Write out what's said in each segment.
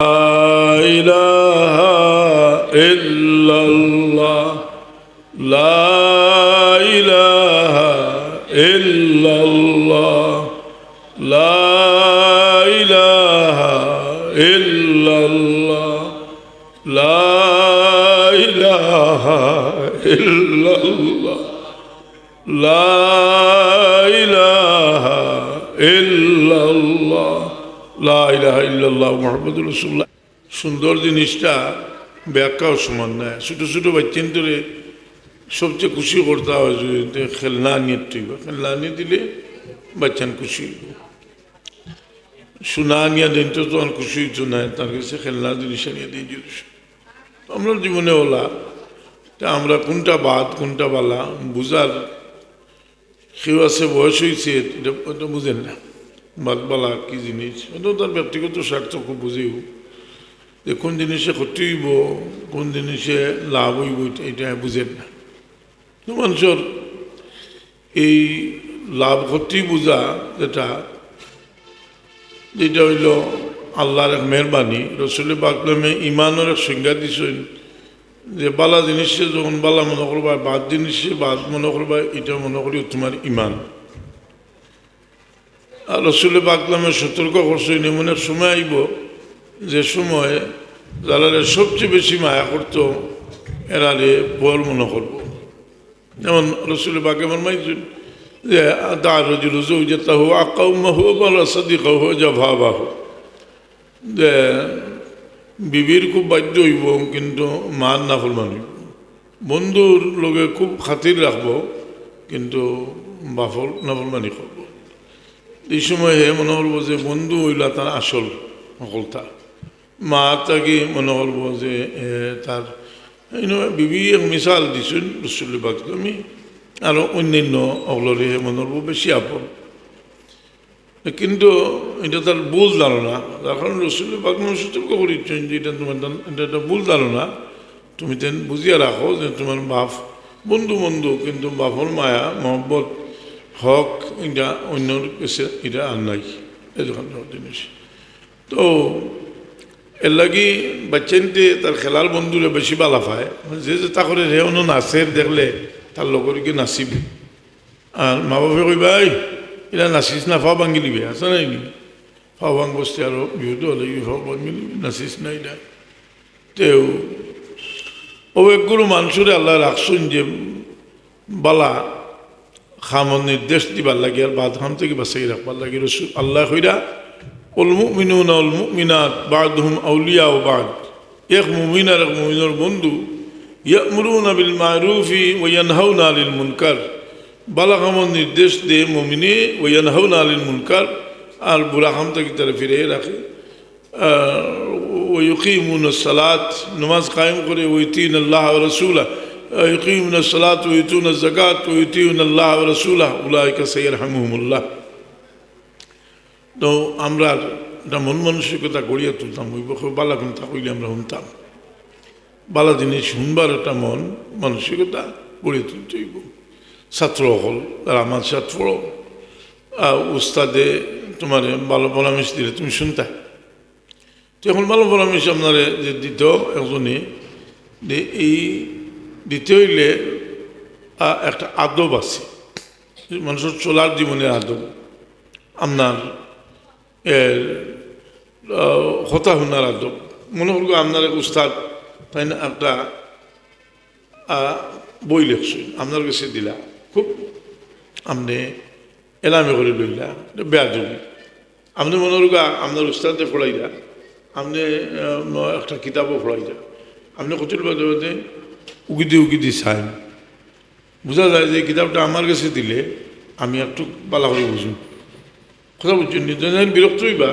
لا إله إلا الله لا إله إلا الله لا إله إلا الله لا إله إلا الله لا إله إلا الله লা ইলাহা ইল্লাল্লাহু মুহাম্মাদুর রাসূলুল্লাহ। সুন্দর জিনিসটা ব্যাখ্যাও সমান নয়। ছোটো ছোটো বাচ্চান্তরে সবচেয়ে খুশি করতে হয় যে খেলনা নিয়ে তুইবা, খেলনা নিয়ে দিলে বাচ্চান খুশি হইব। সোনা নিয়ে দিন তো তখন খুশি হইতো না, তার কাছে খেলনা জিনিস নিয়ে দিয়ে জিনিস। আমরা জীবনে ওলা তা আমরা কোনটা বাদ কোনটা বালা বুঝার কেউ আছে, বয়স হয়েছে এটা বুঝেন না বাদবালা কি জিনিস, এটা তার ব্যক্তিগত স্বার্থ খুব বুঝেও যে কোন জিনিসে ক্ষতি হইব কোন জিনিসে লাভ হইব এটা বুঝেন না। মানুষের এই লাভ ক্ষতি বোঝা যেটা হইল আল্লাহর এক মেহরবানি। রসুল পাকলামে ইমানের এক সংজ্ঞা দিয়েছেন যে বালা জিনিসে যখন বালা মনে করবা, বাদ জিনিসে বাদ মনে করবা, এটা মনে করি তোমার ইমান। আর রসুল পাকলামে সতর্ক করছেন এমন এক সময় আইব যে সময় যারা সবচেয়ে বেশি মায়া করতো এরারে বল মনে করব। যেমন রসুল পাকে মাইছেন যে তার রজুলু আকাউমাহু বলা সাদিকাহু জাভাবাহু, যে বিবির খুব বাধ্য হইব কিন্তু মান নাফল মানিব, বন্ধুর লগে খুব খাতির রাখবো কিন্তু বাফল নাফল মানি করব। এই সময় হে মনে করবো যে বন্ধু হইলা তার আসল সফলতা, মা তাকে মনে করবো যে তার বিবি এক মিশাল দিছেন রসুল পাকলামি আরও অন্যান্য অগলরে মনে করবো বেশি আপন। কিন্তু এটা তার ভুল ধারণা, যার কারণে রসুল পাকলাম সতর্ক করেছেন যে এটা তোমার এটা একটা ভুল ধারণা। তুমি তেন বুঝিয়ে রাখো যে তোমার বাপ বন্ধু বন্ধু কিন্তু বাপর মায়া মহব্বত হক এটা অন্যর কাছে এটা আর নাই এরকম জিনিস। তো এর লাগি বাচ্চানতে তার খেলার বন্ধুরা বেশি বালা পায়, যে তা করে রে অন্য নাচের দেখলে তার লগর কি নাচিব। আর মা বাপে কই ভাই এটা নাচিস না, ফাও ভাঙি দিবি, আছে নাই নি ফাও ভাঙ বসতে আরো বিহুতো হলে ফাও ভাঙি দিবি, নাচিস না এটা। তেও ও একগুলো মানুষরে আল্লাহ রাখছেন যে বালা খামর নির্দেশ দিবার লাগে আর বাদ খাম থেকে বাঁচাই রাখবার লাগে। রসুল আল্লাহ কইরা উল মুমিনুনা উল মুমিনাত বাদহুম আউলিয়া ও বাদ, এক মুমিন আর এক মুমিনের বন্ধু। ইয়ামুরুনা বিল মারুফি ওয়া ইয়ানহাউনা আনিল মুনকার, বালা খামর নির্দেশ দে মুমিনে ওয়া ইয়ানহাউনা আনিল মুনকার, আর বুরা খাম থেকে তারা ফিরে রাখে। ওয়া ইউকিমুনাস সালাত, নামাজ কায়েম করে, ওয়া ইতিনাল্লাহ ওয়া রাসূলা يقيمون الصلاة ويؤتون الزكاة ويطيعون الله ورسوله أولئك سيرحمهم الله। তো আমরা একটা মন মানসিকতা গড়িয়ে তুলতাম, ওই বালা কোনটা কইলে আমরা শুনতাম, বালা জিনিস শুনবার একটা মন মানসিকতা গড়িয়ে তুলতে হইব। ছাত্র হল তারা আমার ছাত্র উস্তাদে তোমার ভালো পরামর্শ দিলে তুমি শুনতা, তো এখন ভালো পরামর্শ আপনারে যে দিত একজনে যে এই দিতে হইলে একটা আদব আছে, মানুষের চলার জীবনের আদব, আপনার কথা শোনার আদব। মনে করবো আপনার এক উস্তাদ তাই না একটা বই লেখছেন আপনার কাছে দিলা, খুব আপনি এলামে করে লইলা, বেয়াদবি। আপনি মনে করবো আপনার উস্তাদে পড়াইলা, আপনি একটা কিতাবও পড়াইলা, আপনি কচুর বাদে উগিদি চাই, বোঝা যায় যে কিতাবটা আমার কাছে দিলে আমি একটু বালা করে বুঝুন, কথা বুঝছেন নি, যেন বিরক্ত হইবা,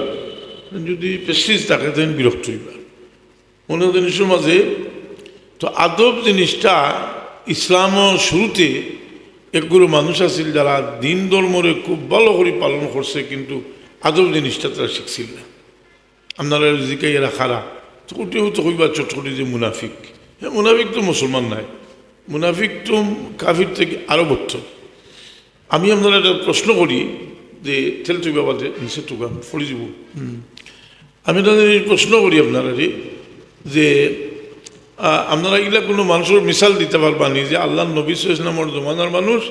যদি পেস্টিজ থাকে তেন বিরক্ত হইবা অন্য জিনিসের মাঝে। তো আদব জিনিসটা ইসলামও শুরুতে একগুলো মানুষ আছিল যারা দিন ধর্মরে খুব ভালো করে পালন করছে, কিন্তু আদব জিনিসটা তারা শিখছিল না। আপনারা জিকাই এরা খারা তো ওটিও তো কইবা চটকটি যে মুনাফিক, হ্যাঁ মুনাফিক তো মুসলমান নাই, মুনাফিক তো কাফির থেকে আরও বদ্ধ। আমি আপনারা একটা প্রশ্ন করি যে তেল তুই বাবা নিচে টুকান ফড়ি যাব, আমি তাদের প্রশ্ন করি আপনারা যে আপনারা এগুলা কোনো মানুষের মিসাল দিতে পারবানি যে আল্লাহ নবী ইসলামর জমানার মানুষ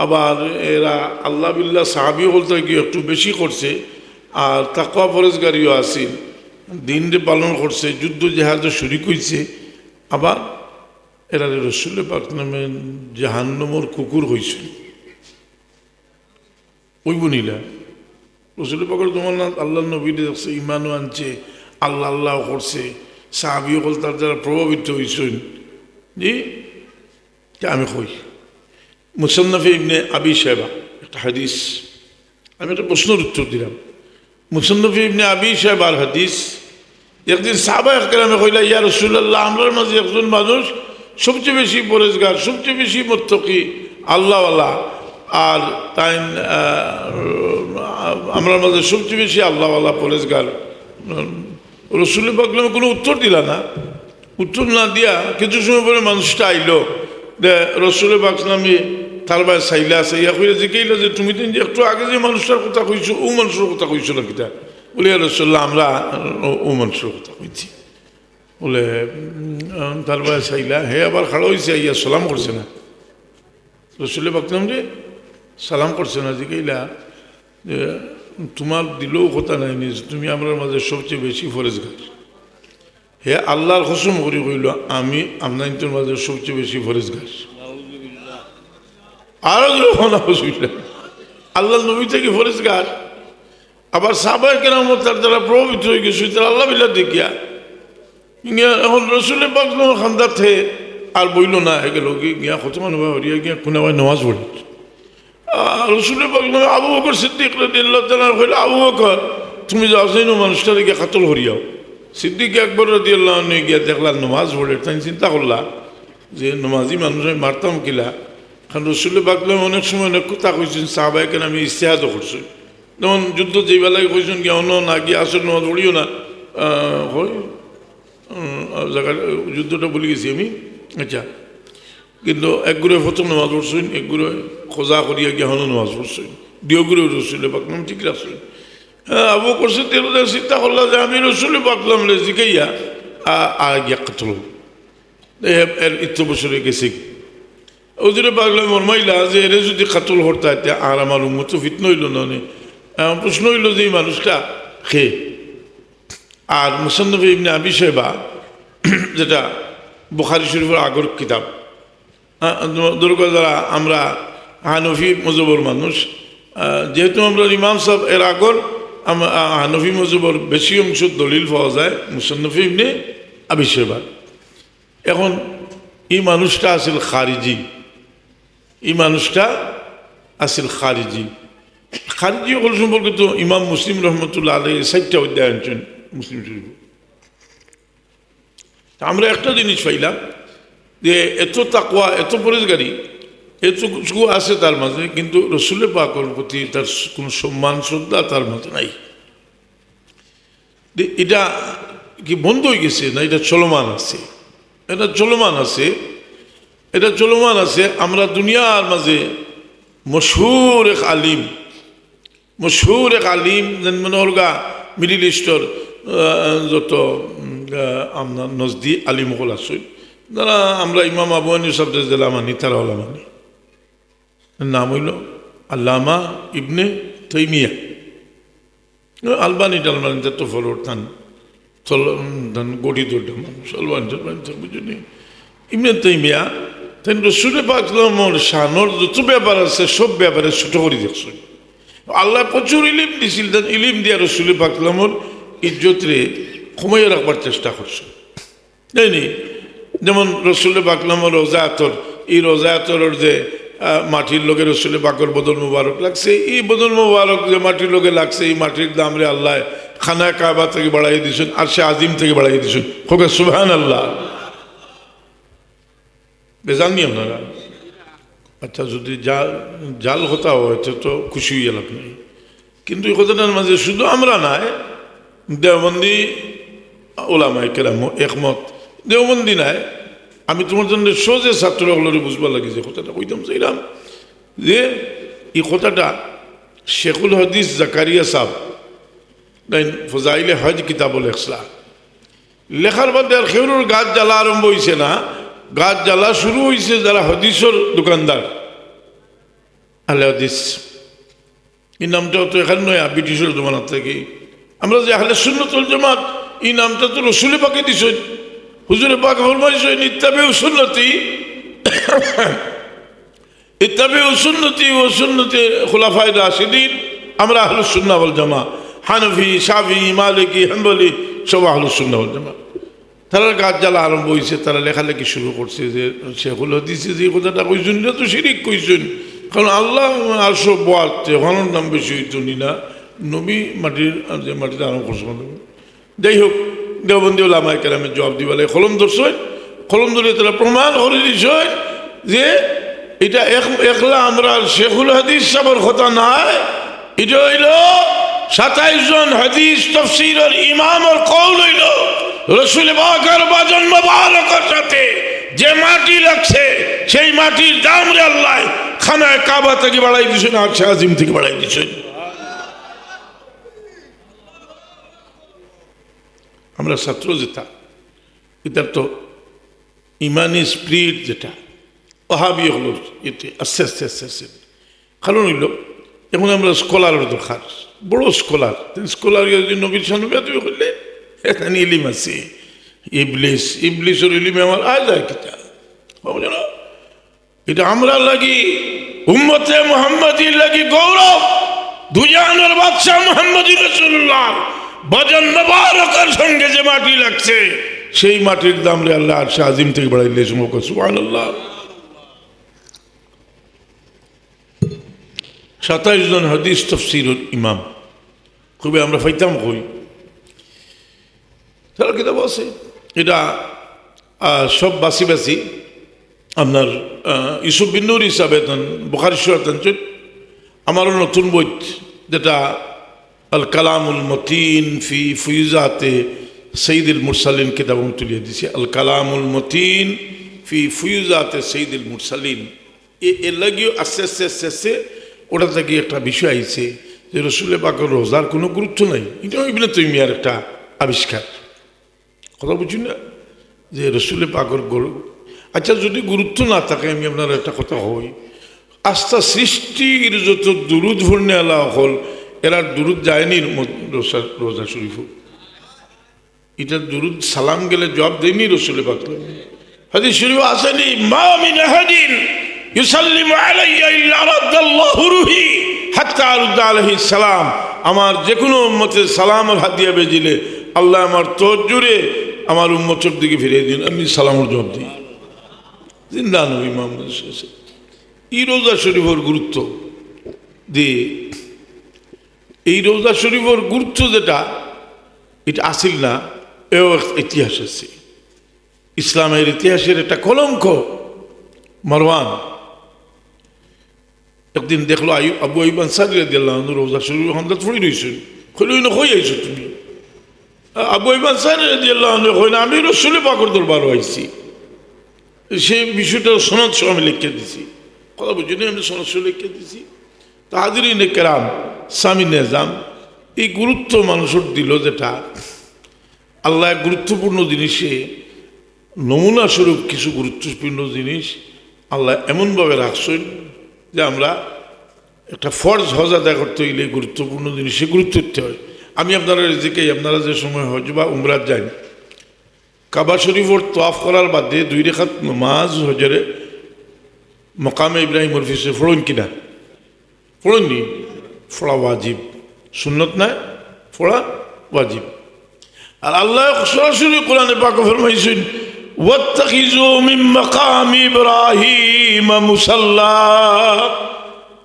আবার এরা আল্লাহ বিল্লাহ সাহাবি বলতে গিয়ে একটু বেশি করছে আর তাকওয়া ফরজগারিও আছে দিনরে পালন করছে যুদ্ধ জাহাজে শরিক হয়েছে আবার এরা রসুল পাক নামে জাহান্নমর কুকুর হয়েছিল ওই বনিলা রসুল পাকের জমানা আল্লাহ নবী দেখছে ইমানও আনছে আল্লাহ আল্লাহ করছে সাহাবি হল তার দ্বারা প্রভাবিত হয়েছেন জি আমি কই মুসান্নাফে ইবনে আবি শাইবা একটা হাদিস আমি একটা প্রশ্নের উত্তর দিলাম মুসান্নাফে ইবনে আবি শাইবার হাদিস একদিন সাহাবা একরামে কইলা ইয়া রাসূলুল্লাহ আমরার মাঝে একজন মানুষ সবচেয়ে বেশি পরেজগার সবচেয়ে বেশি মুত্তাকি আল্লাহওয়ালা আর তাই আমরার মাঝে সবচেয়ে বেশি আল্লাহওয়ালা পরেজগার রসুল পাক কোনো উত্তর দিলা না উত্তর না দিয়া কিছু সময় পরে মানুষটা আইলো যে রসুল পাক নামে তার ভাই চাইলা চাইয়া কইলে জিজ্ঞাইলা যে তুমি তো একটু আগে যে মানুষটার কথা কইছো ও মানুষের কথা কইছো না কিতা বলে রসুল্লাহ আমরা ও মানুষের কথা কইছি বলে তার ভাই চাইলা হে আবার খাড়া হয়েছে আইয়া সালাম করছে না রসুল পাক নাম রে সালাম করছে না জিজ্ঞাইলা যে তোমার দিলেও কথা নাই নিজ তুমি আমার মাঝে সবচেয়ে বেশি ফরেজগার হে আল্লাহর কসম করি কইল আমি আপনার মাঝে সবচেয়ে বেশি ফরেজগার আরো আল্লাহ নবী থেকে ফরেজগার আবার সাহাবায়ে কেরাম তার দ্বারা প্রভাবিত হয়ে গেছে তার আল্লাহ বিল্লাহ দেখিয়া এখন রসুলের পাক খান্দার থেকে আর বইল না হয়ে গেল গিয়া কত মানুষ হরিয়া গিয়া কোনে ভাই নামাজ পড়ে রসুলের পাক আবু বকর সিদ্দিক রাদিয়াল্লাহু তাআলা কইল আবু বকর তুমি যাও সেই মানুষটারে গিয়া কাতল হরিয়াও সিদ্দিক আকবর রাদিয়াল্লাহু আনহু গিয়া দেখলা নামাজ পড়ে তাই চিন্তা করলা যে নামাজি মানুষ আমি মারতাম কিলা কারণ রসুলের পাক অনেক সময় অনেক কথা কইছেন সাহাবায়ে কেরাম আমি ইস্তেহাদও করছি যেমন যুদ্ধ যেই বেলায় কইছেন গিয়া অন্য না গিয়া আসল নামাজ পড়িও না হয় জায়গা যুদ্ধটা বলে গেছি আমি আচ্ছা কিন্তু একগুড়ে প্রথম নামাজ পড়ছেন একগুড়ে খোঁজা করিয়া গিয়া হনো নামাজ পড়ছেন দিয়গুড়ে রসুলের পাক নাম ঠিক রাখছেন আবু করছে তেল চিন্তা করলাম যে আমি রসুলের পাকলাম জিকাইয়া আর গিয়া কাতল এর ইত্য বছরে গেছে ওদের পাগলাম মরমাইলা যে এর যদি কাতল হরতা এতিয়া আর আমার উন্মত ফিতন হইল না প্রশ্ন হইল যে এই মানুষটা খে আর মুসান্নাফে ইবনে আবি শাইবা যেটা বুখারী শরীফের আগর কিতাব দুর্গা যারা আমরা হানফি মজহবর মানুষ যেহেতু আমরা ইমাম সাহেব এর আগর হানফি মজহবর বেশি অংশ দলিল পাওয়া যায় মুসান্নাফে ইবনে আবি শাইবা এখন এই মানুষটা আসল খারিজি এই মানুষটা আসল খারিজি খারিজি হল সম্পর্কিত ইমাম মুসলিম রহমতুল্লাহ আলাইহি 4টা অধ্যায় আনছেন মুসলিম শরীফ আমরা একটা জিনিস পাইলাম যে এত তাকওয়া এত পরেজগারি এত কিছু আছে তার মাঝে কিন্তু রসুলের পাকের প্রতি তার কোনো সম্মান শ্রদ্ধা তার মাঝে নাই এটা কি বন্ধ হয়ে গেছে না এটা চলমান আছে এটা চলমান আছে এটা চলমান আছে আমরা দুনিয়ার মাঝে মশহুর এক আলিম যেন মনে হলগা মিডিল ইস্টর যত আপনার নজদি আলিমসকল আছে যারা আমরা ইমাম আবু হানিফা সাহেব জেলা মানি তারা হলা মানি নাম হইল আল্লামা ইবনে তাইমিয়া আলবানি টালবানি তো ফলোর থান গঠিত মানুষ আলবানি টালবানি থাকবে যদি ইবনে তাইমিয়া তাই রসুলের পাক শানোর যত ব্যাপার আছে সব ব্যাপারে ছোট করে দেখছ আল্লাহ প্রচুর ইলিম দিছিল ইলিম দিয়া রসুলের পাকলামর ইজ্জতরে কমাইয়া রাখবার চেষ্টা করছে তাই নি যেমন রসুলের পাকলামর রোজা আতর এই রোজা আতরের যে মাটির লোকের রসুলের পাকর বদল মুবারক লাগছে এই বদল মুবারক যে মাটির লোকে লাগছে এই মাটির দাম রে আল্লাহ খানা কাবা থেকে বাড়াই দিয়েছেন আর সে আজিম থেকে বাড়াই দিয়েছেন হোক সুবহানাল্লাহ বেজাননি আপনারা আচ্ছা যদি জাল কথা হয় তো খুশি হয়ে লাভ নেই কিন্তু এই কথাটার মাঝে শুধু আমরা নাই দেওবন্দি ওলামায়ে কেরাম একমত দেওবন্দি নাই আমি তোমার জন্য সোজে ছাত্রগুলোরে বুঝবার লাগে যে কথাটা কইতাম চাইলাম যে এই কথাটা শেখুল হাদিস জাকারিয়া সাহেব ফজাইলে হজ কিতাব লেখলা লেখার বাদে আর খেউরুর গাছ জ্বালা আরম্ভ হয়েছে না, গাছ জ্বালা শুরু হয়েছে যারা হদিসর দোকানদার। আহলে হাদিস এই নামটাও তো এখানে নয়, ব্রিটিশের জমানার থেকে। আমরা যে আহলে সুন্নাত ওয়াল জামাত, এই নামটা তো রসুলে পাকে দিছেন, হুজুরে পাক ফরমাইছেন ইত্তাবিউ সুন্নতি ইত্তাবিউ সুন্নতি ও সুন্নতি খুলাফায়ে রাশিদিন। আমরা আহলুস সুন্নাহ ওয়াল জামাত, হানফি, শাফি, মালিকি, হাম্বলি সব আহলুস সুন্নাহ ওয়াল জামাত। তারা গাছ জ্বালা আরম্ভ হয়েছে, তারা লেখালেখি শুরু করছে যে শেখুল হাদিসে যে কথাটা কইছেন এটা তো শিরিক কইছেন, কারণ আল্লাহ আর সব বাড়তে ওখানোর নাম বেশি হইতো না, নবী মাটির যে মাটিতে আরম্ভ করছে। যাই হোক, দেওবন্দি ওলামায়ে কেরামের জবাব দিবালে কলম ধরছে, কলম ধরে তারা প্রমাণ করে দিছে যে এটা একলা আমরা শেখুল হাদিস সাহেবের কথা নাই, এটা হইল 27 জন হাদিস তাফসীরের ইমামের কওল হইল রাসূল পাকের বাজন মোবারকের সাথে যে মাটি লাগছে সেই মাটির দাম রে আল্লাহ খানায় কাবা থেকে বাড়াই দিছেন, আরশে আজিম থেকে বাড়াই দিছেন। আমরা ছাত্র যেটা, এটার তো ইমানি স্পিরিট যেটা ওহাবি হল, এতে আস্তে আস্তে আস্তে আস্তে কারণ হইল এখন আমরা স্কলারের দরকার, বড় স্কলার। স্কলার যদি নবীর সামনে তুমি করলে এখানে ইলিম আছে, ইবলিসের ইলিমে আমার আয় যায় কিতা বুঝল। এটা আমরা লাগি উম্মতে মুহাম্মাদির লাগি গৌরব, দুজাহানের বাদশাহ মুহাম্মদুর রাসূলুল্লাহ বজন মোবারকের সঙ্গে যে মাটি লাগছে সেই মাটির দাম রে আল্লাহ আরশে আজিম থেকে বাড়াইলে সুবহানাল্লাহ। 27 জন হাদিস তাফসীরের ইমাম খুবই আমরা ফাইতাম কই, তারা কিতাব আছে। এটা সব বাসি বাসি আপনার ইউসুফ বিন নূর হিসাবে বুখারী শরীফ আনছেন। আমারও নতুন বই যেটা আল কালামুল মতিন ফি ফুয়ুজাতে সৈয়দুল মুরসালিন কিতাব আমি তুলিয়ে দিছি। আল কালামুল মতিন ফি ফুয়ুজাতে সৈয়দুল মুরসালিন এর লাগিও আস্তে আস্তে আস্তে আস্তে ওটা থেকে একটা বিষয় আইছে যে রাসূল পাকের রোজার কোনো গুরুত্ব নাই। এটাও ইবনে তাইমিয়ার একটা আবিষ্কার, কথা বুঝুন না যে রাসূল পাকের আচ্ছা যদি গুরুত্ব না থাকে, আমি আপনার একটা কথা হই, আস্থা সৃষ্টির যত দুরুদ ভর্ণে আল্লাহ হল এরা দুরুদ যায়নি রোজা শরীফ, এটা দুরুদ সালাম গেলে জবাব দেয়নি রাসূল পাক। হাদিস শরীফ আসেনি মা মিন আহাদিন ইউসাল্লিমু আলাইয়া ইল্লা রাদ্দাল্লাহু রূহি হাত্তা আরুদ্দা আলাইহিস সালাম। আমার যে কোনো উম্মতের সালামের হাত দিয়ে বেজিলে আল্লাহ আমার তওজ্জুরে আমার উম্মতের দিকে ফিরিয়ে দিন, আমি সালামের জবাব দিই। জিন্দা নবী মুহাম্মদ এই রোজা শরীফের গুরুত্ব দিয়ে, এই রোজা শরীফের গুরুত্ব যেটা এটা আসিল না, এও ইতিহাস আছে, ইসলামের ইতিহাসের একটা কলঙ্ক। মারওয়ান একদিন দেখলো আবু আইয়ুব আনসারী রাদিয়াল্লাহু আনহু রোজা শরীফ হামদাত পড়ে রইছেন, কইলো না কই আইছো তুমি? আবু আইয়ুব আনসারী রাদিয়াল্লাহু আনহু কই না আমি রাসূল পাকের দরবারে আইছি, সেই বিষয়টা সনদ সহ আমি লিখে দিছি, কথা বুঝিনি, আমি সনদ সহ লিখে দিছি। তাহাদিরিনে কেরাম সামি নেজাম এই গুরুত্ব মানুষের দিল যেটা আল্লাহ গুরুত্বপূর্ণ জিনিসে নমুনা স্বরূপ কিছু গুরুত্বপূর্ণ জিনিস আল্লাহ এমনভাবে রাখছেন যে আমরা একটা ফরজ হজ আদায় করতে গেলে গুরুত্বপূর্ণ জিনিসে গুরুত্ব দিতে হয়। আমি আপনারা রেজেকেই আপনারা যে সময় হজ বা উমরাত যান, কাবা শরীফর তোয়াফ করার বাদে 2 রাকাত নামাজ হজরে মকামে ইব্রাহিম অফিসে ফড়ন কিনা ফড়ননি, ফড়া ওয়াজিব, সুন্নত না, ফড়া ওয়াজিব। আর আল্লাহ সরাসরি কোরআনে পাক ফরমাইছেন ওয়াত্তাখিযু মিন মাকামি ইব্রাহিম মুসাল্লা,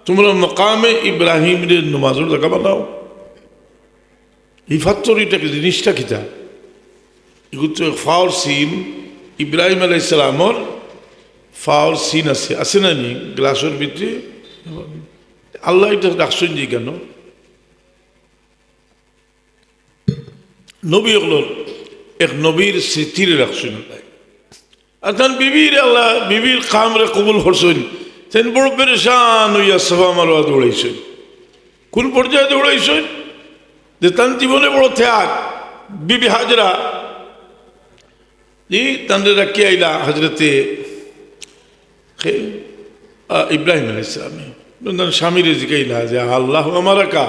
তোমরা মকামে ইব্রাহিমের নামাজের জায়গা বানাও। এই ফাত্তরিটাকে জিনিসটা কিতা এগুলো ফাওর সিন ইব্রাহিম আলাইহিস সালামর ফাওর সিন আছে না নি গ্লাসের ভিতরে, আল্লাহ এটা রাখছেন যে কেন নবী হলো এক নবীর স্মৃতির রাখছেন আর তার বিবির আল্লাহ বিবির কামরে কবুল করছেন, তেন বড় পেরেশান হইয়া সাফা মারওয়া দৌড়াইছেন। কোন পর্যায়ে দৌড়াইছেন? যে তার জীবনে বড় ত্যাগ। বিবি হাজরা জি তাদের রাখি আইলা হজরতে ইব্রাহিম আলাইহিস সালামে স্বামীর জিগাইলা যে আল্লাহ আমার কা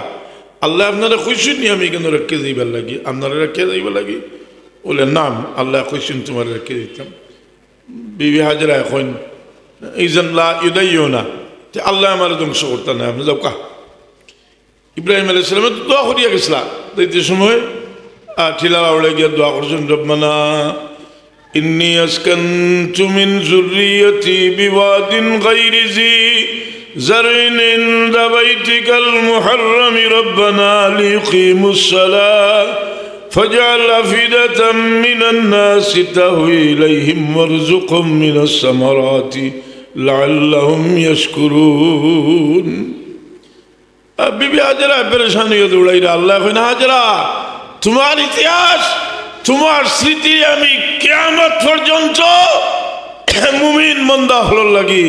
আল্লাহ আপনারা খুশি নি আমি কেন রেখে যাইবার লাগি, আপনারা রেখে যাইবার লাগি? বলে নাম আল্লাহ খুশি তোমার রেখে দিতাম। বিবি হাজরা এখন এই জানলা ইউদাইও না যে আল্লাহ আমার ধ্বংস করতে না, আপনি যাও কা। ইব্রাহিম আলাইহিস সালামে দোয়া করিয়া গেছিলা, এই সময় ঠিলারা উড়ে গিয়ে দোয়া করছেন, রব্বানা ইন্নী আসকানতু মিন যুররিয়্যতি বিওয়াদিন গায়রি জি যারইন ইনদা বাইতিকাল মুহাররামি রব্বানা লিয়ুকিমুস সালাহ ফাজআল আফিদাতাম মিনান নাসি তাহওয়ি ইলাইহিম ওয়ারযুকহুম মিনাস সামারাতি লাআল্লাহুম ইয়াশকুরুন। বিবি হাজরা পরেশান হয়ে দৌড়াইরা আল্লাহ কইনা হাজরা তোমার ইতিহাস তোমার স্মৃতি আমি কিয়ামত পর্যন্ত মুমিন বান্দা হলোর লাগি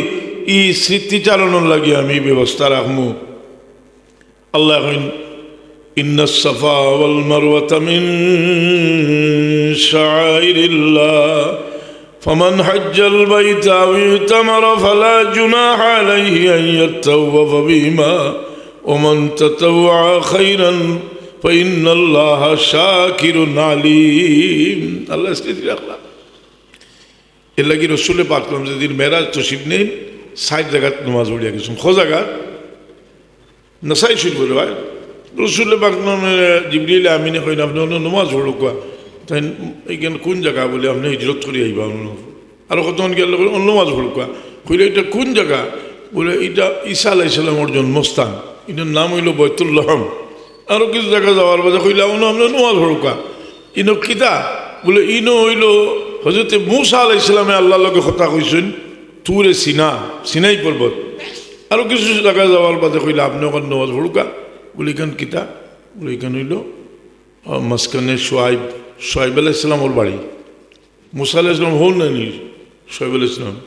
এই স্মৃতি চালানোর লাগি আমি ব্যবস্থা রাখমু। আল্লাহ কইন ইন্নাস সাফা ওয়াল মারওয়াতা মিন শাআইরিল্লাহ ফামান হাজ্জাল বাইতা আও ইতামারা ফালা জুনাহা আলাইহি আন ইয়াতাওয়াফা বিহিমা ওমান তাতাওয়া খাইরান ফাইন্নাল্লাহ শাকিরুন আলিম। আল্লাহ স্মৃতি রাখলাম এর লাগি রসুলে পাক যেদিন মেরাজ তশরিফ নেই 60 জায়গাত নামাজ পড়িয়া গেছেন। খো জায়গা নাসাই শরীফ বলে ভাই রসুলে পাক জিবরিল আমিনে কইন আপনি নামাজ পড়ো কোয়া তাই এইখানে কোন জায়গা বলে আপনি হিজরত করে আইবা আরো কতক্ষণ গেলে নামাজ পড়ো কোয়া কইলে এটা কোন জায়গা বলে এটা ঈসা আলাইহিস সালামের জন্মস্থান, এটার নাম হইল বাইতুল্লাহম। আরো কিছু জায়গা যাওয়ার বাদে কইলে আপনার নামাজ পড়ুকা ইনো কিতা বলে ইনো হইল হজরতে মূসা আলাইহিস সালামে আল্লাহর লগে কথা কইছেন তুরে সিনাই পর্বত। আরো কিছু জায়গা যাওয়ার বাদে কইলে আপনি ওখানে নামাজ পড়ুকা বলে এখান কিতা বলে এখানে হইল মাসকানে সোহাইব আলাইহিস সালাম ওর বাড়ি। মূসা আলাইহিস সালাম হল নানি সোহাইব আলাইহিস সালাম,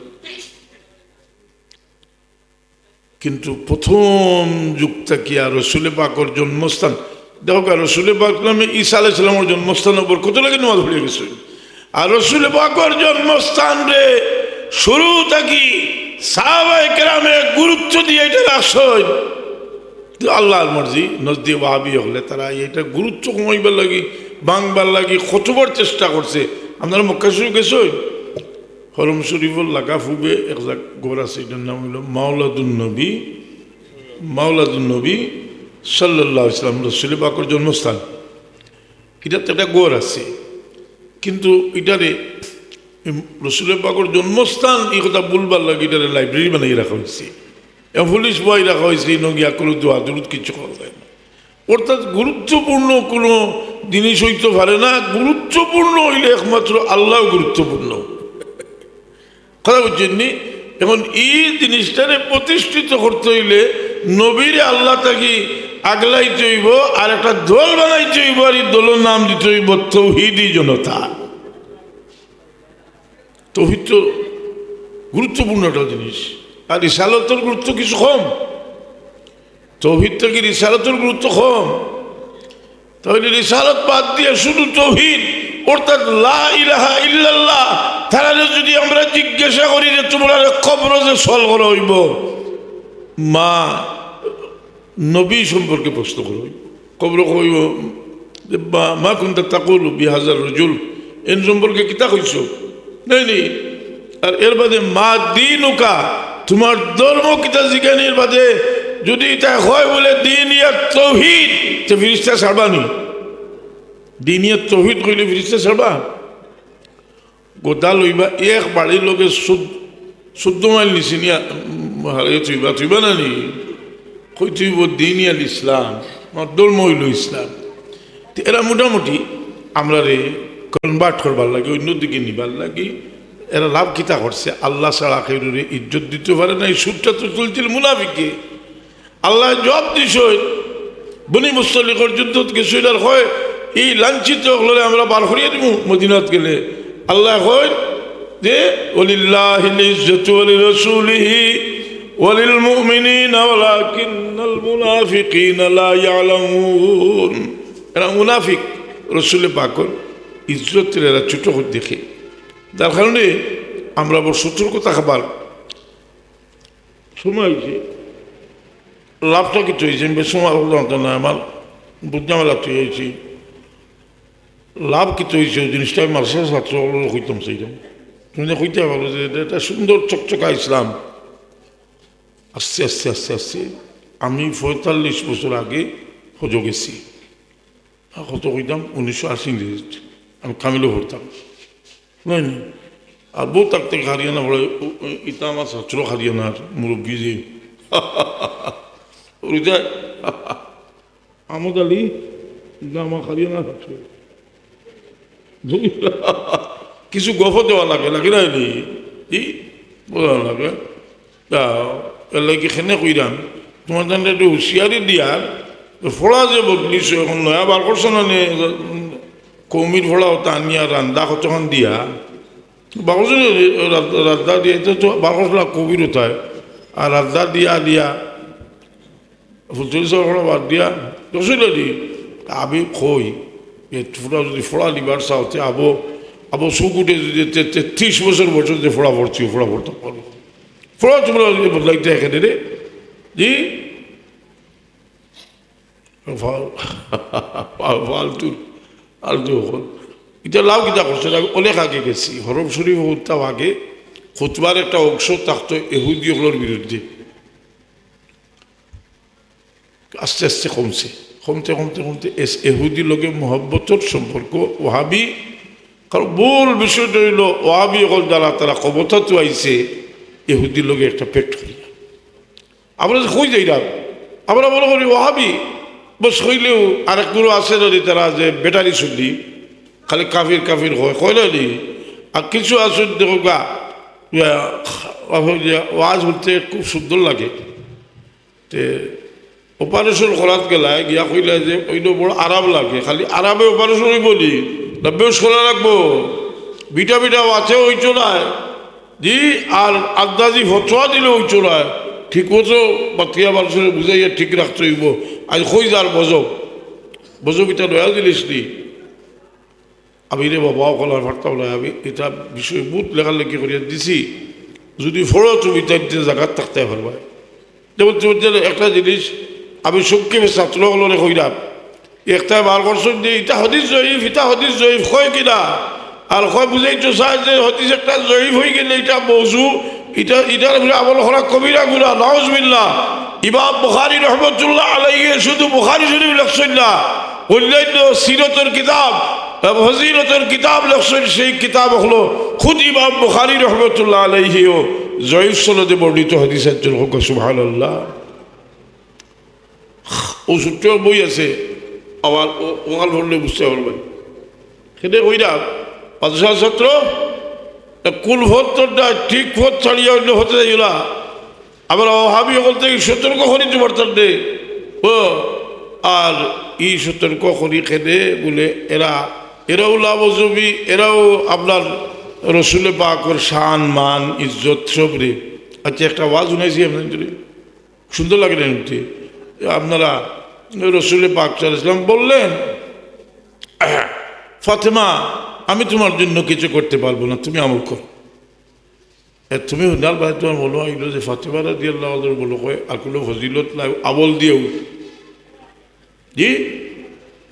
কিন্তু প্রথম যুগটা কি আর রসুলে পাকর জন্মস্থান দেখো রসুলে পাক নামে ঈসা আলাইহিস সালামের জন্মস্থানের উপর কত লাগে নামাজ পড়ে গেছে। আর রসুলে পাকর জন্মস্থান রে শুরু থাকি সাহাবায়ে কেরামে গুরুত্ব দিয়ে এটা রাখছেন। আল্লাহর মর্জি নজদি ওয়াহাবি হলে তারা এটা গুরুত্ব কমাইবার লাগি বাংবার লাগি কতবার চেষ্টা করছে। আপনারা মক্কা শরীফ গেছেন? হরম শরীফুল লাগা ফুবে এক গোর আছে, এটার নাম হইল মাওলাদুন নবী সাল্লাল্লাহু আলাইহি ওয়াসাল্লাম রসুল পাকের জন্মস্থান। এটাতে একটা গোর আছে, কিন্তু এটারে রসুল পাকের জন্মস্থান এই কথা বলবার লাগে এটারে লাইব্রেরি বানিয়ে রাখা হয়েছে, পুলিশ বই রাখা হয়েছে, নগিয়া কোনো দোয়া দরুদ কিছু করা যায় না। অর্থাৎ গুরুত্বপূর্ণ কোনো জিনিস হইতে পারে না, গুরুত্বপূর্ণ হইলে একমাত্র আল্লাহ গুরুত্বপূর্ণ। কথা বুঝছেন নি? এখন এই জিনিসটারে প্রতিষ্ঠিত করতে হইলে নবীর আল্লাহ তাকে আগলাইতে হইব, আর একটা দল বানাইতে হইব, আর এই দলের নাম দিতে হইব তৌহিদি জনতা। তৌহিদ তো গুরুত্বপূর্ণ একটা জিনিস, আর রিসালতের গুরুত্ব কিছু কম। তৌহিদ থেকে রিসালতের গুরুত্ব কম। তাহলে রিসালত বাদ দিয়ে শুধু তৌহিদ অর্থাৎ লা ইলাহা ইল্লাল্লাহ, তারা যদি আমরা জিজ্ঞাসা করি যে তোমরা কবর যে সল করা হইব, মা নবী সম্পর্কে প্রশ্ন করা হইব, কবর হইব মা কুনতা তাকুলু বিহাজার রজুল এন সম্পর্কে কিতা কইছ নেই। আর এর বাদে মা দিনুকা তোমার ধর্ম কিতা জিজ্ঞানির বাদে যদি এটা হয় বলে দিনিয়াত তৌহিদ, তো ফিরিস্তা ছাড়বানি। দিনিয়াত তৌহিদ কইলে ফিরিস্তা ছাড়বা? গোটা লইবা এক বাড়ির লোকে 14 মাইল নিছি নিয়া তুইবা না নি কই তুইব দিনিয়াল ইসলাম, ধর্ম হইল ইসলাম। এরা মোটামুটি আমরা রে কনভার্ট করবার লাগে, অন্যদিকে নিবার লাগে। এরা লাভ কিতা করছে? আল্লাহ ছাড়া কেউ ইজ্জত দিতে পারে না। এই সুরটা তো চলছিল মুনাফিকে। আল্লাহ জবাব দিছ বনি মুসলিকর যুদ্ধ গেছিল, আর হয় এই লাঞ্ছিত হলে আমরা বার করিয়ে দিব মদিনাত গেলে। আল্লাহ হয় যে ওয়ালিল্লাহিল ইজ্জাতু ওয়ালিরাসূলিহি ওয়ালিল মুমিনিনা ওয়ালাকিন্নাল মুনাফিকিনা লা ইয়ালামুন। এরা মুনাফিক, রসুল পাকর ইজ্জতের এরা ছোট করে দেখে। যার কারণে আমরা বড় সতর্ক থাকবার সময় হয়েছে। লাভটা কিছু হয়েছে, আমি বেশ সময় জানতাম না, আমার বুঝতে লাভটা হয়েছি। লাভ কিছু হয়েছে ওই জিনিসটা আমি মার্শাল ছাত্র হইতাম সেইরকম। তুমি হইতে পারো যে এটা সুন্দর চকচকা ইসলাম। আস্তে আস্তে আস্তে আস্তে আমি 45 বছর আগে হজ গেছি। কত হইতাম 1980 আমি কামিলে ভরতাম, বুঝলেন। আর বউ থাকতে হারিয়ানা ভরে ইটা আমার ছাত্র হারিয়ানার মুরব্বী যে আমদ আলী আমার হারিয়ানা ছাত্র। কিছু গফ দেওয়া লাগে লাগে না বোঝা লাগে। এর লাগে খেনে কইরাম তোমার জন্য একটু হুঁশিয়ারি দিয়ার ফোড়া যে বদলিস এখন নয়া বার করছো না কৌমির ফোড়া ওটা আনিয়া রান্দা কতক্ষণ দিয়া বাকস রাদ্দা দিয়ে তো বাকসলা কবির ওঠায় আর রাদ্দা দিয়া দিয়া ফুলচল্লিশ ফোড়া বাদ দিয়া রসুল দি আবি খই ফোড়া যদি ফোড়া দিবার চাওতে আবো আবো সুখ উঠে যদি 33 বছর বছর যে ফোড়া ভরছি ফোড়া ভরতে পারবো। ফোড়া তোমরা যদি বদলাইতে এখানে রে জি ফালতু আলতু এটা লাভ কিতা করছে অনেক আগে গেছি। হরম শরীফ হত্যাও আগে খুতবার একটা অংশ থাকতো এহুদিগুলোর বিরুদ্ধে, আস্তে আস্তে কমছে, কমতে কমতে কমতে এহুদি লোকে মহব্বতর সম্পর্ক ওহাবি। কারণ মূল বিষয়টা হইল ওহাবি অকল দ্বারা তারা ক্ষমতা তো আইছে এহুদির লোকে একটা পেট করি। আমরা কই যাই না, আমরা মনে করি ওহাবি বস হইলেও আরেকগুলো আছে না তারা যে ব্যাটারি শুনলি খালি কাফির কাফির হয় কয় না নি। আর কিছু আসুন দেখো গা ওয়াজ বলতে খুব সুন্দর লাগে। তে অপারেশন করাত গেলায় গিয়া কইলে যে ওইটা বড় আরাম লাগে, খালি আরামে অপারেশন হইব নি না বেশ করা রাখবো বিটা বিটা আছে ওই চোরায় জি। আর আন্দাজি ফটোয়া দিলে ওই চোরায় ঠিক মতো বাতিয়া মানুষের বুঝাইয়া ঠিক রাখতে হইব। আজ কই যার বজব বজব এটা নয়া জিনিস নি। আমি রে বাবাও কলার ভারতাম না, আমি এটা বিষয় বুথ লেখালেখি করিয়া দিছি। যদি ফোড়ো তুমি তাই জায়গার থাকতে পারবা। যেমন তুমি একটা জিনিস আমি সংক্ষেপে ছাত্রগুলোরে কইরাম একটা বার করছেন যে এটা হদিস জয়ীফ এটা হদিস জয়ীফ কয় কিনা আর কয় বুঝাইতো চায় যে হদিস একটা জয়ীফ হয়ে গেলে এটা মৌজু এটা এটার আমল করা কবিরা গুণা নাউজুবিল্লাহ। ইমাম বুখারী রহমতুল্লাহ আলাইহি শুধু বুখারী শরীফ লেখছেন না, অন্যান্য সিরতের কিতাব ফজিলতের কিতাব লেখছেন। সেই কিতাব হলো খুদ ইমাম বুখারী রহমতুল্লাহ আলাইহিও জয়ীফ সনদে বর্ণিত হাদিস একজন হোক সুবহানাল্লাহ। ও সূত্র বই আছে আবার ওখান পড়লে বুঝতে পারবেন। সেটা কইরা বাদশাহ ছাত্র কুল ভোটটা ঠিক ভোট ছাড়িয়ে অন্য হতে যাই না। আমরা হাবি ওখান থেকে সতর্ক করিতে পারতাম রে ও। আর এই সতর্ক করি খেলে বলে এরাও লাভজবি, এরাও আপনার রসুলে পাকর শান মান ইজ্জত সব রে। আচ্ছা একটা ওয়াজ শুনেছি আপনাদের সুন্দর লাগে না এমনি। আপনারা রসুলে পাক সাল্লাল্লাহু আলাইহি বললেন ফাতেমা আমি তোমার জন্য কিছু করতে পারবো না, তুমি আমল করো। তুমি হুনার ভাই তোমার বলো এগুলো যে ফাতেমা রাদিয়াল্লাহু আনহা বলো কয় আর কোনো ফজিলত নাই আমল দিয়েও জি।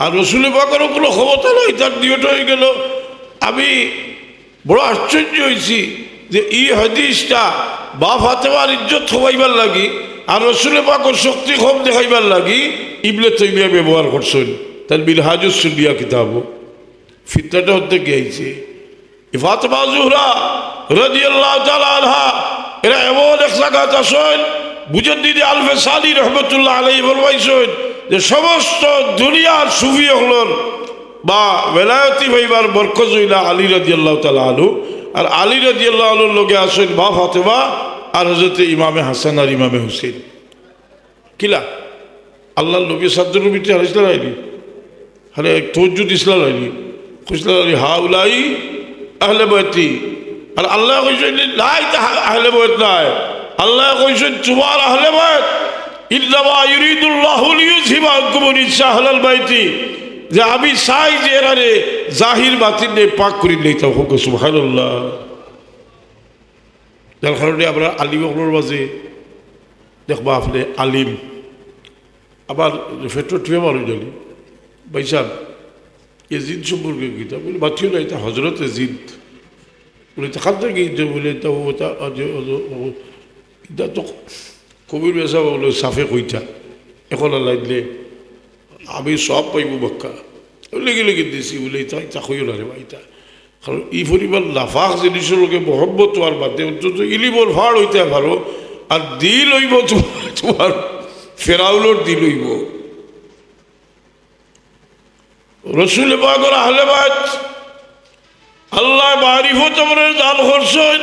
আর রসুলে পাকেরও কোনো ক্ষমতা নয়, তার নিয়ত হয়ে গেল। আমি বড় আশ্চর্য হয়েছি যে এই হাদিসটা বা ফাতেমার ইজ্জত হবাইবার লাগি আর রসুলে পাকের শক্তি কম দেখাইবার লাগি ইবনে তাইমিয়া ব্যবহার করছেন তার মিনহাজুস সুন্নিয়া কিতাব। ফিতনাটা হতে গিয়েছে ফাতেমা জোহরা রাদিয়াল্লাহু তাআলা আনহা এরা এমন এক জায়গাতে আসেন মুজাদ্দিদ আল-ফাসানি রহমতুল্লাহ আলাইহি ফরমাইছেন যে সমস্ত দুনিয়ার সুফি হলর বা বেলায়তি ভাইবার বরকত হইলা আলী রাদিয়াল্লাহু তাআলা আনহু। আর আলী রাদিয়াল্লাহু আনহুর লগে আসেন বা ফাতেমা আর হযরতে ইমামে হাসান আর ইমামে হুসেন। কিলা আল্লাহর নবী সাদ্দুর নবী আলাইহিস আইনি হলে তওজ্জুদ ইসলাম আইনি খুশলা আলী হাউলাই আহলে বাইতি। আর আল্লাহ কইছেন নাই আহলে বাইত নাই, আল্লাহ কইছেন তোমার আহলে বাইত ইল্লামা ইউরিদুল্লাহু লিইউযহিবা আনকুম রিজসা আহলাল বাইতি। যে আমি চাই যে এরারে জাহির বাতিল নিয়ে পাক করি নেই তা হোক সুবহানাল্লাহ। যার কারণে আমরা আলিম হলোর মাঝে দেখবা আপনি আলিম আবার ফেটো টুয়ে মানুষ জানি ভাই সাহেব এজিদ সম্পর্কে গীতা বলে বাতিও না এটা হজরত এজিদ বলে খান থেকে বলে এটা তো কবির বেসা বলে সাফে কইটা এখন আল্লাহ দিলে আমি সব পাইব বাক্কা লেগে লেগে দিছি বলে এটা এটা কইও না রে ভাই এটা কারণ ই পরিমাণ লাফাক জিনিসের লোকে মহব্বত হওয়ার বাদে অন্তত ইলিবর ফাড় হইতে পারো আর দিল হইব তোমার ফেরাউলোর দিল হইব রসুল পাকের আহলে বাইত আল্লাহ মারিফত আমাদের দান করছেন।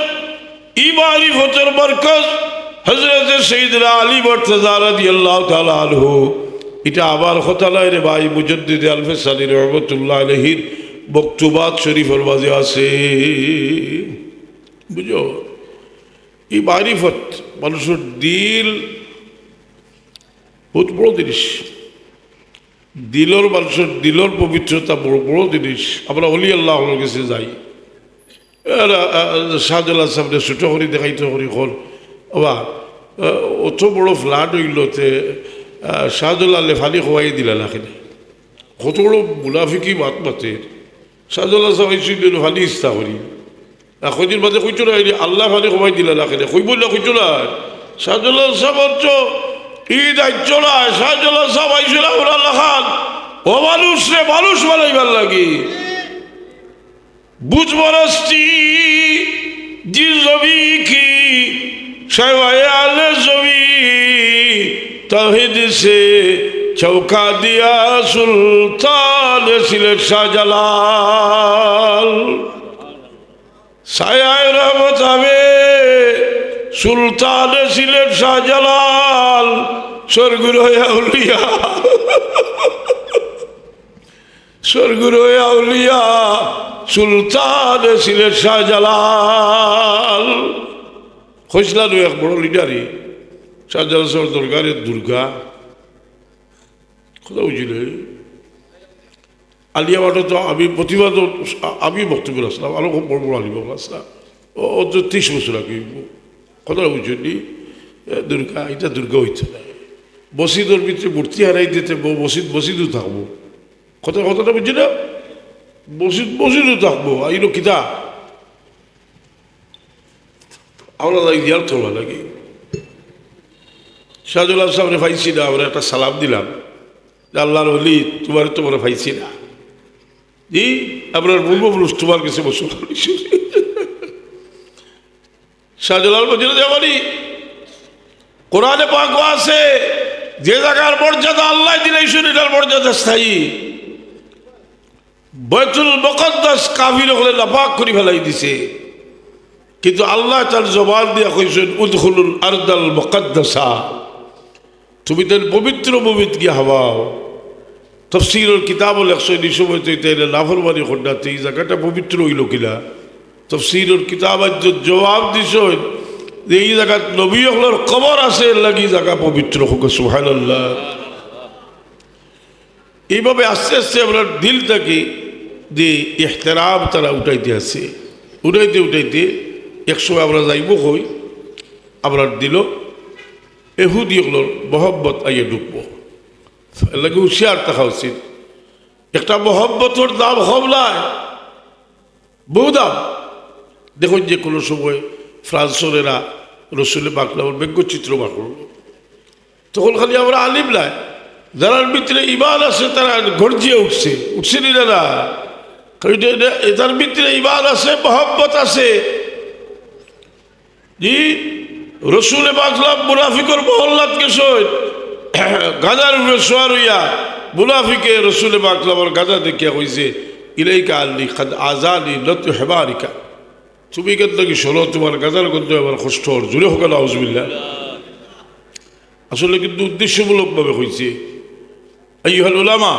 ই মারিফতের বরকত হযরত সাইয়েদনা আলী মুর্তজা রাদিয়াল্লাহু তাআলা আনহু এটা আবার কথা নাই রে ভাই মুজাদ্দিদ আল-ফিসানি রাহমাতুল্লাহ আলাইহির বক্তব্যাত শরীফের মাঝে আছে বুঝো। এই মারিফত মানুষের দিল বহুত বড় জিনিস, দিলর মানুষের দিলর পবিত্রতা বড় বড় জিনিস। আমরা অলি আল্লাহর কাছে যাই শাহজালাল সাহেবের ছোটো করি দেখাইতে করি হল বা অত বড় ফ্লাড হইলতে শাহজালালে ফালি খোয়াই দিলা লাখেনে কত বড় মুনাফিকি মাত মাতে শাহজালাল সাহেব হয়েছিল ফালি ইচ্ছা করি কদিন বাদে কইতো না আল্লাহ ফালি খোয়াই দিলা লাখেনে কইব না কইতো না শাহজালাল সাহেব অর্থ ঈদ আইচলা শাহজালাল সাহেব আইছিল আমরা লাখান ও মানুষ রে মানুষ বানাইবার লাগি বুঝ বরস্তি জি জবি কি शवाए आले जमी तौहीद से चौका दिया सुल्तान सिलेट शाहजलाल सायाए रहमत हमें सुल्तान सिलेट शाहजलाल स्वर्गुरु औलिया स्वर्गुरु औलिया सुल्तान सिलेट शाहजलाल খোঁজলাম এক বড় লিডারই শাহজালাল সাহেবের দরকারের দুর্গা কথা বুঝিল আলিয়াবাদে তো আমি প্রতিবাদ আমি বক্তব্য আসলাম আরো খুব বড় বড় আলিবাব আসলাম ও তো 30 বছর আগে কথা বুঝলি দুর্গা এটা দুর্গা হইতে না বসিদর ভিতরে মূর্তি হারাই দিতে বসিদও থাকবো কথাটা বুঝছি না বসিদও থাকবো আইলো কিতা আমরা ইয়ার তোলা লাগে শাহজালাল সাহেবরে পাইছি না আমরা একটা সালাম দিলাম আল্লাহর ওলি তোমরা পাইছি না জি আপনার বলবো বলুস তোমার কাছে বসে শাহজালাল বলছিল যেমনই কোরআনে পাক আছে যে জায়গার মর্যাদা আল্লাহ দিলে এটার মর্যাদা স্থায়ী বাইতুল মুকদ্দাস কাফির হলে নাপাক করে ফেলাই দিছে কিন্তু আল্লাহ তার জবান দিয়া কইছেন উদখুলুল আরদাল মুকদ্দাসা তুমি তার পবিত্র ভূমিত গিয়ে হওয়াও তফসিরের কিতাবও লেখছ এই সময় তো এটা নাফরমানি খন্ডাতে এই জায়গাটা পবিত্র হইল কিনা তফসিরের কিতাব আজ জবাব দিছ যে এই জায়গাত নবী হলের কবর আছে লাগি জায়গা পবিত্র হোক সুবহানাল্লাহ। এইভাবে আস্তে আস্তে আমরা দিলটাকে যে ইহতেরাম তারা উঠাইতে আছে উঠাইতে একসময় আমরা যাইব হই আমরা দিল এহুদিগুলোর মহব্বত আইয়ে ঢুকবো লাগে হুঁশিয়ার থাকা উচিত। একটা মহব্বতর দাম কম নয়, বহু দাম। দেখুন যে কোনো সময় ফ্রান্সরেরা রসুলে বাকলাম ব্যঙ্গচিত্র বার করলো তখন খালি আমরা আলিম নাই যারা ভিতরে ইমান আছে তারা গর্জিয়ে উঠছে নি না এটার ভিতরে ইমান আছে মহব্বত আছে। জি রসুলে বাকলাম মুনাফিকর মহল্লাত গেছই গাজার উপরে সোয়ার হইয়া মুনাফিকে রসুলে বাকলামর গাজা দেখিয়া কইছে ইলাইকা আল্লি খাদ আজানি লত হেবারিকা তুমি কেন নাকি শোনো তোমার গাজার গন্ধ আমার কষ্ট জুড়ে হোক নাউজুবিল্লাহ। আসলে কিন্তু উদ্দেশ্যমূলকভাবে হয়েছে আইয়ুহাল উলামা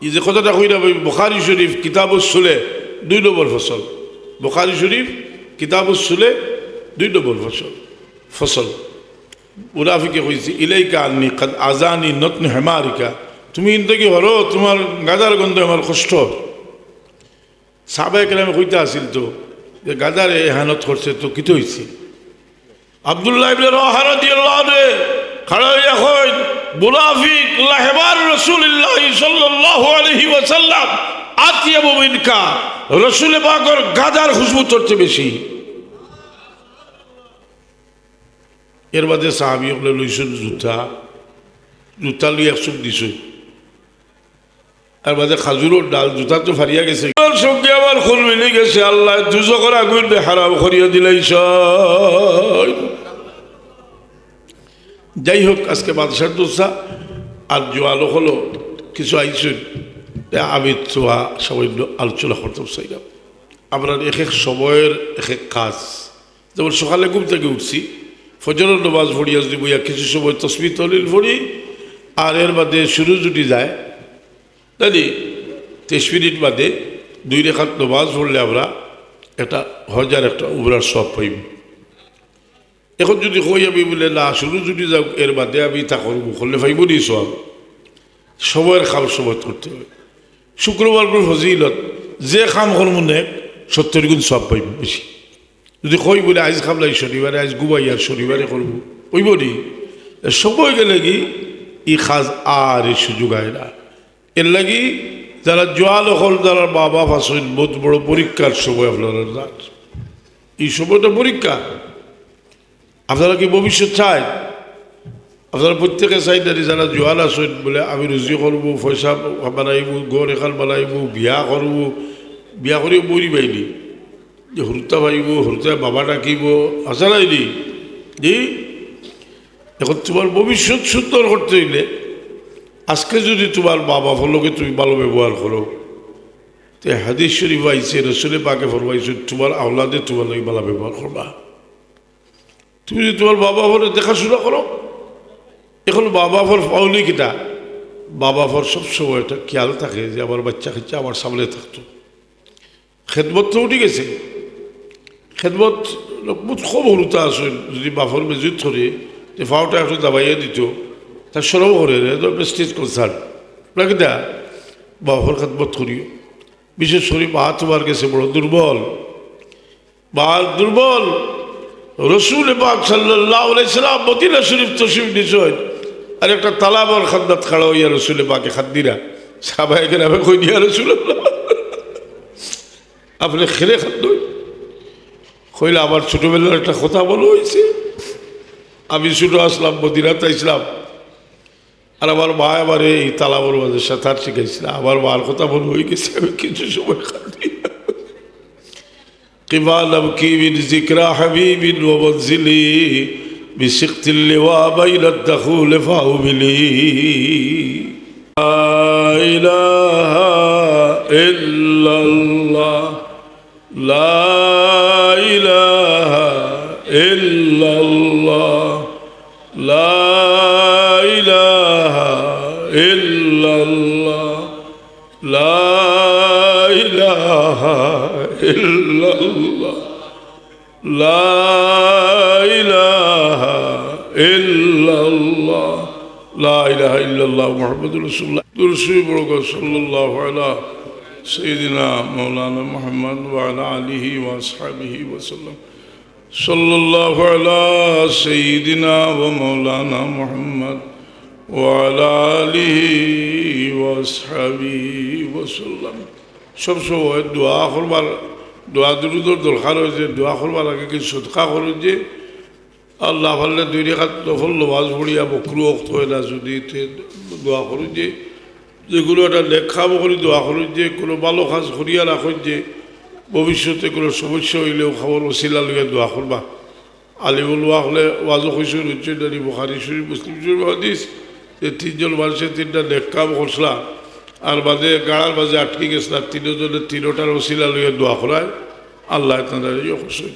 এই যে কথাটা কইরা বুখারী শরীফ কিতাবুস সুলে 2 নম্বর ফসল বুখারী শরীফ কিতাবুস সুলে 2 নম্বর ফসল মুনাফিকে কইছে ইলাইকা আন্নি কাদ আজানি নতন হেমারিকা তুমি কিন্তু কি হলো তোমার গাদার গন্ধে আমার কষ্ট। সাহাবায়ে কেরাম কইতে আসিল তো যে গাদার এই হানত করছে তো কিতো হইছে। আব্দুল্লাহ ইবনে রাওয়াহা রাদিয়াল্লাহু আনহু খাড়া হইয়া কই মুনাফিক লাহবার রাসূলুল্লাহ সাল্লাল্লাহু আলাইহি ওয়াসাল্লাম আতিয়াবু মিনকা, রাসূল পাকের গাদার খুশবু চড়তে বেশি। এর বাদে সাহাবী হলে লইছেন জুতা লই একশো দিছে, আর বাদে খাজুরের ডাল, জুতা তো ফারিয়া গেছে, সঙ্গে আমার খুন মিলে গেছে। আল্লাহ দুজকের আগুন হারাম করিয়া দিলাইছ। যাই হোক, আজকে বাদশার দোষা আর জোয়ালো হলো কিছু আইসুন, আমি তো সামান্য আলোচনা করতাম চাইলাম। আপনার এক এক সময়ের এক এক কাজ, যেমন সকালে ঘুম থেকে উঠছি, ফজরের নামাজ পড়িয়া যদি বইয়া কিছু সময় তসবিহ তহলিল পড়ি, আর এর বাদে শুরু যদি যায় তাই 23 মিনিট বাদে 2 রাকাত নামাজ পড়লে আমরা একটা হাজার একটা উমরার সব পাইব। এখন যদি কই আমি বলে না শুরু যদি যাও এর বাদে আমি তা করবো, করলে পাইব নি সব। সময়ের কাম সময় করতে হবে। শুক্রবার ফজিলত যে কাম করবো নে 70 গুণ সব পাইব বেশি। যদি কই বলে আজ খামলাই শনিবারে, আজ ঘুমাই আর শনিবারে করবো, ওইব নি। সময় গেলে কি ই খাজ আর এই সুযোগ আয় না। এর লাগি যারা জোয়াল হল, যারা বাবা ফাঁসেন, বহুত বড় পরীক্ষার সময় আপনারা। এই সময়টা পরীক্ষা। আপনারা কি ভবিষ্যৎ চাই? আপনারা প্রত্যেকে চাই না যারা জোয়াল আসেন বলে আমি রুজি করবো, পয়সা বানাইব, ঘর এখান বানাইব, বিয়া করবো, বিয়া করিও বই পাইনি যে হরুতা পাইব, হরুতায় বাবা ডাকিব, আসা নাইনি জি। এখন তোমার ভবিষ্যৎ সুন্দর করতে হইলে আজকে যদি তোমার বাবা ফলকে তুমি ভালো ব্যবহার করো, তো হাদিস শরীফ আইছে, রাসূলে পাকে ফরমাইছে তোমার আওলাদে তোমার লাগে ভালো ব্যবহার করবা। তুমি যদি তোমার বাবা ফলে দেখাশোনা করো। এখন বাবা ফর পাওলি কিটা, বাবা ফর সবসময় একটা খেয়াল থাকে যে আমার বাচ্চা খাচ্ছে আমার সামনে থাকতো। খেদমত তো উঠে গেছে, খেদমত খুব হরুতা আসেন। যদি বাফর মেজুত ধরে যে ফাওটা একটু দাবাইয়া দিত, তার সরব করে স্টেজ কনসার্ট নাকি দা বাফর খেদমত করিও। বিশেষ করে বা তোমার গেছে বড় দুর্বল, বা দুর্বল। রসুল পাক সাল্লাল্লাহু আলাইহি সাল্লাম মদিনা শরীফ তশরিফ নিছেন, আর একটা তালাবর খাদ্দাত খাড়া হইয়া রসুল পাকে খাদ্দিরা সাহাবায়ে কেরামে কই দিয়া রাসূলুল্লাহ আপনি খেলে খাদ্য কইলে আমার ছোটবেলার একটা কথা বলা হয়েছে। আমি ছোটো আসলাম, মদিনাতে আসলাম, আর আমার মা আমার এই তালাবর মাঝে সাঁতার শিখাইছিল। আমার মার কথা মনে হয়ে গেছে, আমি কিছু সময় খাদ্দি قبال أبكي من ذكرى حبيب ومنزلي بسقط اللواء بين الدخول فأهملي لا إله إلا الله لا إله إلا الله لا إله إلا الله لا إله إلا الله لا إله إلا الله لا إله إلا الله محمد رسول الله درسي بركة صلى الله على سيدنا مولانا محمد وعلى آله وأصحابه وسلم صلى الله على سيدنا ومولانا محمد وعلى آله وأصحابه وسلم সব সময় দোয়া করবার, দোয়া দুরুদর দরকার হয়েছে। দোয়া করবার আগে কিছু সদকা করো যে আল্লাহ ভাল্লে 2 রাকাত নফল নামাজ পড়িয়া বকরু ওয়াক্ত হয় না, যদি দোয়া করো যে যেগুলো একটা লেখা বকরি দোয়া করো যে কোনো ভালো কাজ করিয়া রাখো যে ভবিষ্যতে কোনো সমস্যা হইলেও খাবার ওসিলা লইয়া দোয়া করবা। আলিমুল হলে ওয়াজও কইসুর উচ্চদারি বুখারী শরীফ, মুসলিম শরীফ হাদিস যে 3 জন মানুষের 3টা লেখা করছলা, আর বাদে গাড়ার বাজে আটকে গেছিলাম, 3 জনের 3টার ওসিলা লইয়া দোয়া করায় আল্লাহ তাআলা খুশি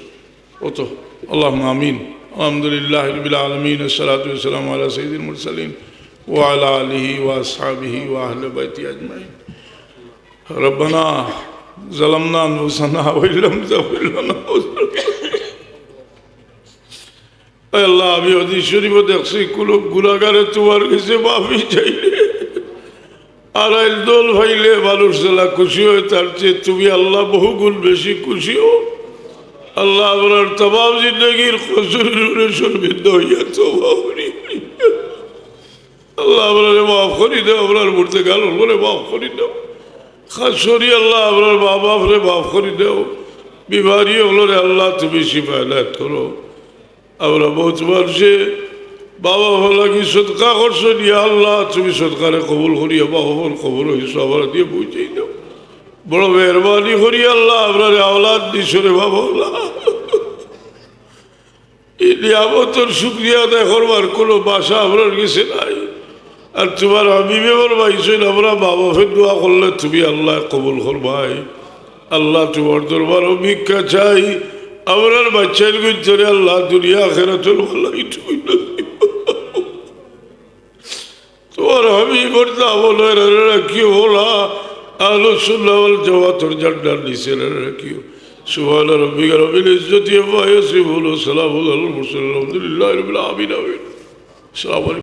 ওতো। আল্লাহুম্মা আমিন। আলহামদুলিল্লাহি রাব্বিল আলামিন, আসসালাতু ওয়াসসালামু আলা সাইয়্যিদিল মুরসালিন ওয়া আলা আলিহি ওয়া আসহাবিহি ওয়া আহলি বাইতি আজমাইন। রব্বানা যালামনা আনফুসানা ওয়া ইল্লাম তাগফির লানা আল্লাহ, আমি হাদিস শরীফে দেখছি কোন গুনাহগারে তোমার কাছে মাফি চাইলে আড়াইল দোল ভাইলে মানুষ জেলা খুশি হয় তার চেয়ে তুমি আল্লাহ বহু গুণ বেশি খুশি হো। আল্লাহ আপনার তমাম জিন্দগির কসুরে সর্বিন্দ হইয়া তমাবরি আল্লাহ আপনার মাফ করি দাও, আপনার মূর্তে গাল বলে মাফ করি দাও। খাস করি আল্লাহ আপনার মা বাপরে মাফ করি দাও। বিমারি হলো রে আল্লাহ তুমি শিফায়ত করো। আমরা বহুত মানুষে বাবা ভালা কি সদকা করছো নিয়ে আল্লাহ তুমি সদকারে কবুল করিয়া বাবার কবুল হয়েছো আমরা দিয়ে বুঝেই দাও। বড় মেহরবানি করি আল্লাহ আপনার আওলাদ দিশরে বাবা এই নিয়ামতের শুক্রিয়া আদায় করবার কোনো বাসা আপনার কাছে নাই। আর তোমার হাবিবে বলবাইছেন আমরা মা বাপের দোয়া করলে তুমি আল্লাহ কবুল করবাই। আল্লাহ তোমার দরবার ভিক্ষা চাই আমরার বাচ্চার ভিতরে আল্লাহ দুনিয়া আখিরাতুল ভালাই তুমি তোমার হাবিবর দামল রাখিও ওলা আহলে সুন্নাহ ওয়াল জামাতের জান্নার নিচে রাখিও। সুবহান রাব্বিকা রব্বিল ইজ্জাতি আম্মা ইয়াসিফুন ওয়া সালামুন আলাল মুরসালিন আলহামদুলিল্লাহি রাব্বিল আলামিন। আসসালামু আলাইকুম।